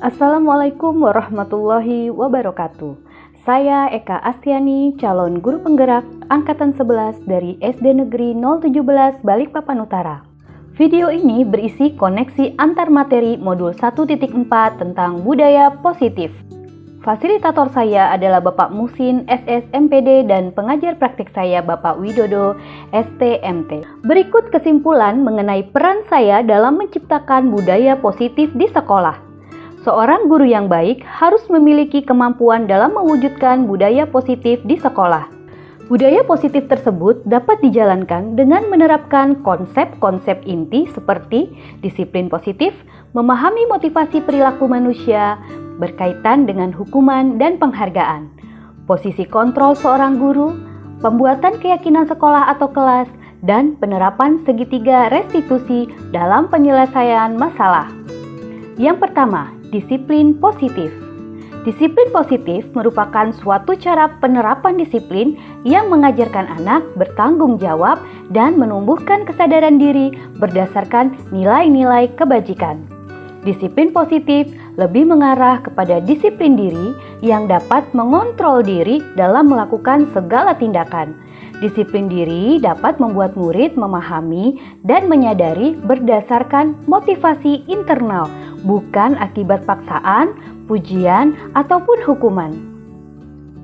Assalamualaikum warahmatullahi wabarakatuh. Saya Eka Astiani, calon guru penggerak Angkatan 11 dari SD Negeri 017 Balikpapan Utara. Video ini berisi koneksi antar materi modul 1.4 tentang budaya positif. Fasilitator saya adalah Bapak Musin, SSMPD, dan pengajar praktik saya Bapak Widodo, STMT. Berikut kesimpulan mengenai peran saya dalam menciptakan budaya positif di sekolah. Seorang guru yang baik harus memiliki kemampuan dalam mewujudkan budaya positif di sekolah. Budaya positif tersebut dapat dijalankan dengan menerapkan konsep-konsep inti seperti disiplin positif, memahami motivasi perilaku manusia, berkaitan dengan hukuman dan penghargaan, posisi kontrol seorang guru, pembuatan keyakinan sekolah atau kelas, dan penerapan segitiga restitusi dalam penyelesaian masalah. Yang pertama, disiplin positif. Disiplin positif merupakan suatu cara penerapan disiplin yang mengajarkan anak bertanggung jawab dan menumbuhkan kesadaran diri berdasarkan nilai-nilai kebajikan. Disiplin positif lebih mengarah kepada disiplin diri yang dapat mengontrol diri dalam melakukan segala tindakan. Disiplin diri dapat membuat murid memahami dan menyadari berdasarkan motivasi internal, bukan akibat paksaan, pujian, ataupun hukuman.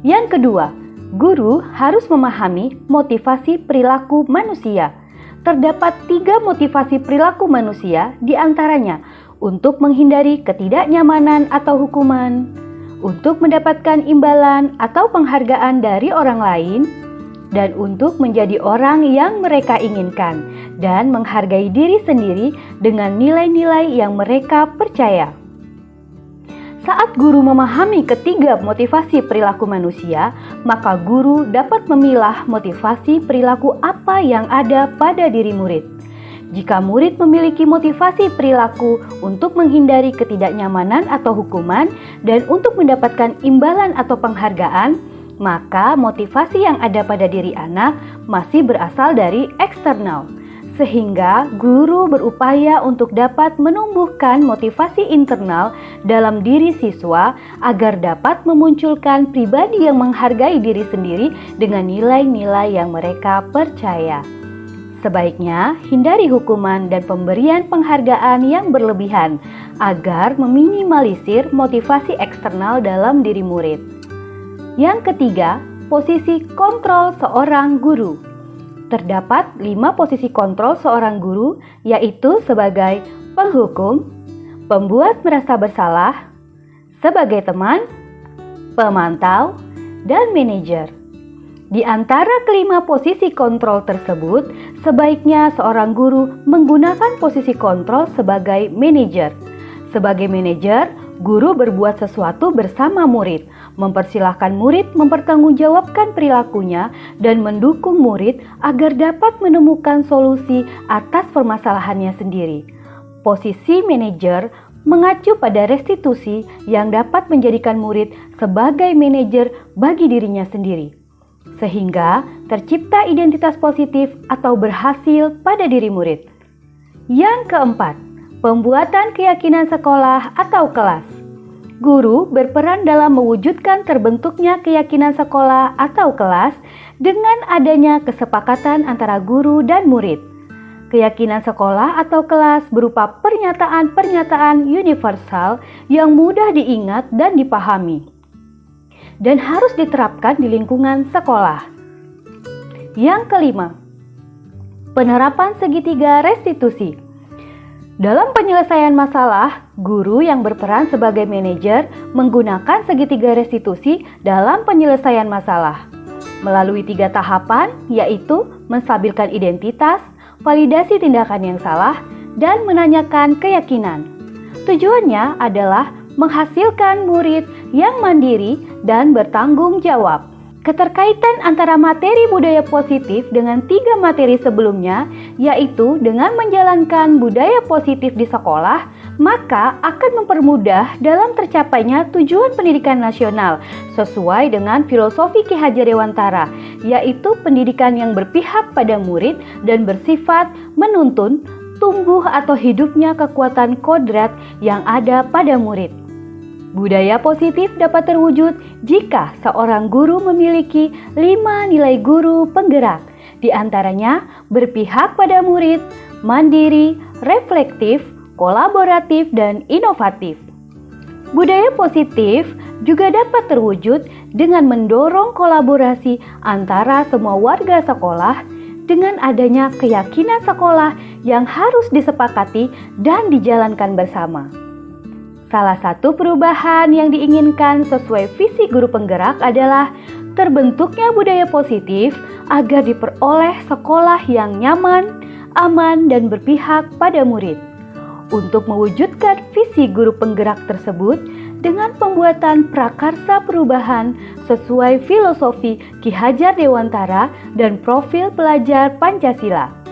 Yang kedua, guru harus memahami motivasi perilaku manusia. Terdapat 3 motivasi perilaku manusia, di antaranya untuk menghindari ketidaknyamanan atau hukuman, untuk mendapatkan imbalan atau penghargaan dari orang lain, dan untuk menjadi orang yang mereka inginkan dan menghargai diri sendiri dengan nilai-nilai yang mereka percaya. Saat guru memahami ketiga motivasi perilaku manusia, maka guru dapat memilah motivasi perilaku apa yang ada pada diri murid. Jika murid memiliki motivasi perilaku untuk menghindari ketidaknyamanan atau hukuman dan untuk mendapatkan imbalan atau penghargaan, maka motivasi yang ada pada diri anak masih berasal dari eksternal. Sehingga guru berupaya untuk dapat menumbuhkan motivasi internal dalam diri siswa agar dapat memunculkan pribadi yang menghargai diri sendiri dengan nilai-nilai yang mereka percaya. Sebaiknya hindari hukuman dan pemberian penghargaan yang berlebihan agar meminimalisir motivasi eksternal dalam diri murid. Yang ketiga, posisi kontrol seorang guru. Terdapat 5 posisi kontrol seorang guru, yaitu sebagai penghukum, pembuat merasa bersalah, sebagai teman, pemantau, dan manajer. Di antara kelima posisi kontrol tersebut, sebaiknya seorang guru menggunakan posisi kontrol sebagai manajer. Sebagai manajer, guru berbuat sesuatu bersama murid, mempersilahkan murid mempertanggungjawabkan perilakunya dan mendukung murid agar dapat menemukan solusi atas permasalahannya sendiri. Posisi manajer mengacu pada restitusi yang dapat menjadikan murid sebagai manajer bagi dirinya sendiri, sehingga tercipta identitas positif atau berhasil pada diri murid. Yang keempat, pembuatan keyakinan sekolah atau kelas. Guru berperan dalam mewujudkan terbentuknya keyakinan sekolah atau kelas dengan adanya kesepakatan antara guru dan murid. Keyakinan sekolah atau kelas berupa pernyataan-pernyataan universal yang mudah diingat dan dipahami, dan harus diterapkan di lingkungan sekolah. Yang kelima, penerapan segitiga restitusi. Dalam penyelesaian masalah, guru yang berperan sebagai manajer menggunakan segitiga restitusi dalam penyelesaian masalah melalui 3 tahapan, yaitu menstabilkan identitas, validasi tindakan yang salah, dan menanyakan keyakinan. Tujuannya adalah menghasilkan murid yang mandiri dan bertanggung jawab. Keterkaitan antara materi budaya positif dengan 3 materi sebelumnya, yaitu dengan menjalankan budaya positif di sekolah, maka akan mempermudah dalam tercapainya tujuan pendidikan nasional sesuai dengan filosofi Ki Hajar Dewantara, yaitu pendidikan yang berpihak pada murid dan bersifat menuntun tumbuh atau hidupnya kekuatan kodrat yang ada pada murid. Budaya positif dapat terwujud jika seorang guru memiliki 5 nilai guru penggerak, di antaranya berpihak pada murid, mandiri, reflektif, kolaboratif, dan inovatif. Budaya positif juga dapat terwujud dengan mendorong kolaborasi antara semua warga sekolah dengan adanya keyakinan sekolah yang harus disepakati dan dijalankan bersama. Salah satu perubahan yang diinginkan sesuai visi guru penggerak adalah terbentuknya budaya positif agar diperoleh sekolah yang nyaman, aman, dan berpihak pada murid. Untuk mewujudkan visi guru penggerak tersebut dengan pembuatan prakarsa perubahan sesuai filosofi Ki Hajar Dewantara dan profil pelajar Pancasila.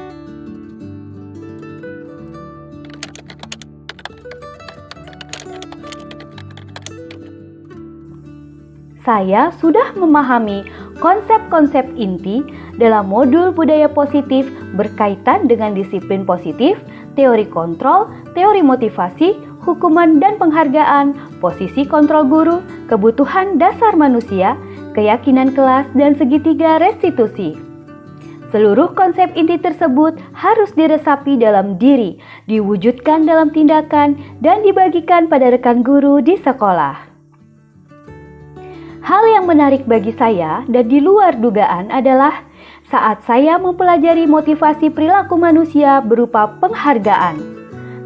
Saya sudah memahami konsep-konsep inti dalam modul budaya positif berkaitan dengan disiplin positif, teori kontrol, teori motivasi, hukuman dan penghargaan, posisi kontrol guru, kebutuhan dasar manusia, keyakinan kelas, dan segitiga restitusi. Seluruh konsep inti tersebut harus diresapi dalam diri, diwujudkan dalam tindakan, dan dibagikan pada rekan guru di sekolah. Hal yang menarik bagi saya dan di luar dugaan adalah saat saya mempelajari motivasi perilaku manusia berupa penghargaan.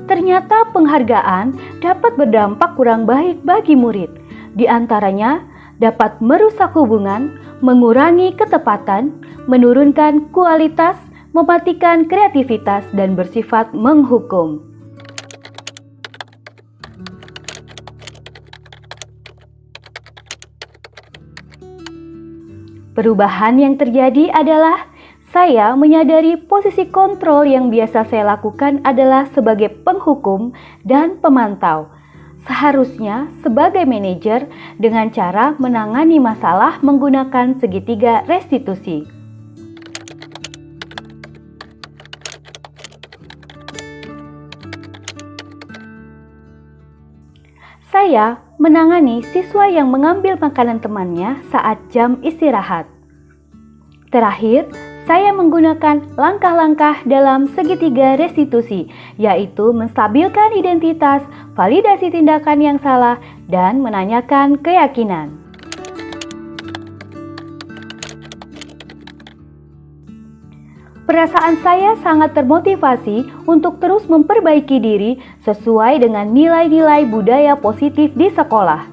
Ternyata penghargaan dapat berdampak kurang baik bagi murid. Di antaranya dapat merusak hubungan, mengurangi ketepatan, menurunkan kualitas, mematikan kreativitas, dan bersifat menghukum. Perubahan yang terjadi adalah saya menyadari posisi kontrol yang biasa saya lakukan adalah sebagai penghukum dan pemantau. Seharusnya sebagai manajer dengan cara menangani masalah menggunakan segitiga restitusi. Saya menangani siswa yang mengambil makanan temannya saat jam istirahat. Terakhir, saya menggunakan langkah-langkah dalam segitiga restitusi, yaitu menstabilkan identitas, validasi tindakan yang salah, dan menanyakan keyakinan. Perasaan saya sangat termotivasi untuk terus memperbaiki diri sesuai dengan nilai-nilai budaya positif di sekolah.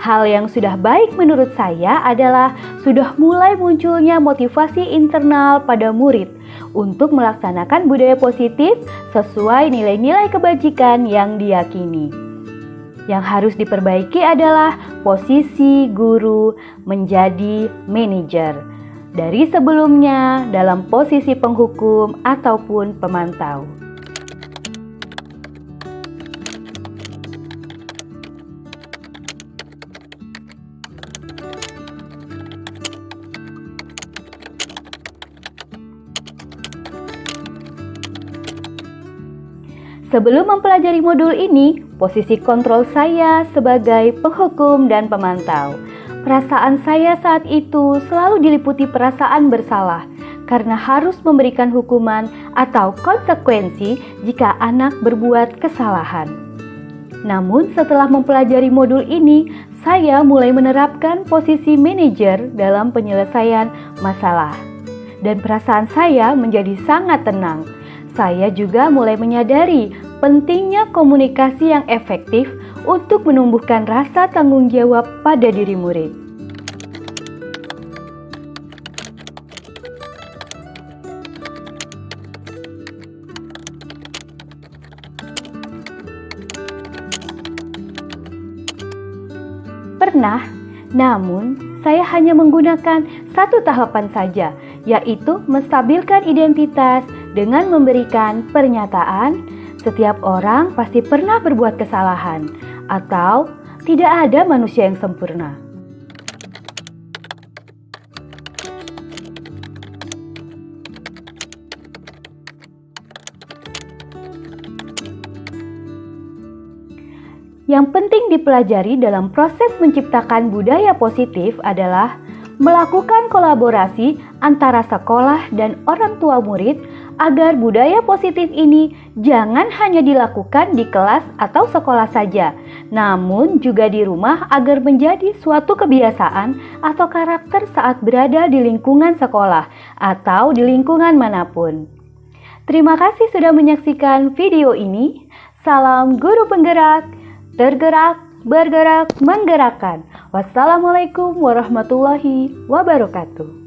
Hal yang sudah baik menurut saya adalah sudah mulai munculnya motivasi internal pada murid untuk melaksanakan budaya positif sesuai nilai-nilai kebajikan yang diyakini. Yang harus diperbaiki adalah posisi guru menjadi manajer dari sebelumnya dalam posisi penghukum ataupun pemantau. Sebelum mempelajari modul ini, posisi kontrol saya sebagai penghukum dan pemantau. Perasaan saya saat itu selalu diliputi perasaan bersalah karena harus memberikan hukuman atau konsekuensi jika anak berbuat kesalahan. Namun setelah mempelajari modul ini, saya mulai menerapkan posisi manajer dalam penyelesaian masalah. Dan perasaan saya menjadi sangat tenang. Saya juga mulai menyadari pentingnya komunikasi yang efektif untuk menumbuhkan rasa tanggung jawab pada diri murid. Pernah, namun saya hanya menggunakan satu tahapan saja, yaitu menstabilkan identitas dengan memberikan pernyataan setiap orang pasti pernah berbuat kesalahan atau tidak ada manusia yang sempurna. Yang penting dipelajari dalam proses menciptakan budaya positif adalah melakukan kolaborasi antara sekolah dan orang tua murid agar budaya positif ini jangan hanya dilakukan di kelas atau sekolah saja, namun juga di rumah agar menjadi suatu kebiasaan atau karakter saat berada di lingkungan sekolah atau di lingkungan manapun. Terima kasih sudah menyaksikan video ini. Salam guru penggerak, tergerak, bergerak, menggerakkan. Wassalamualaikum warahmatullahi wabarakatuh.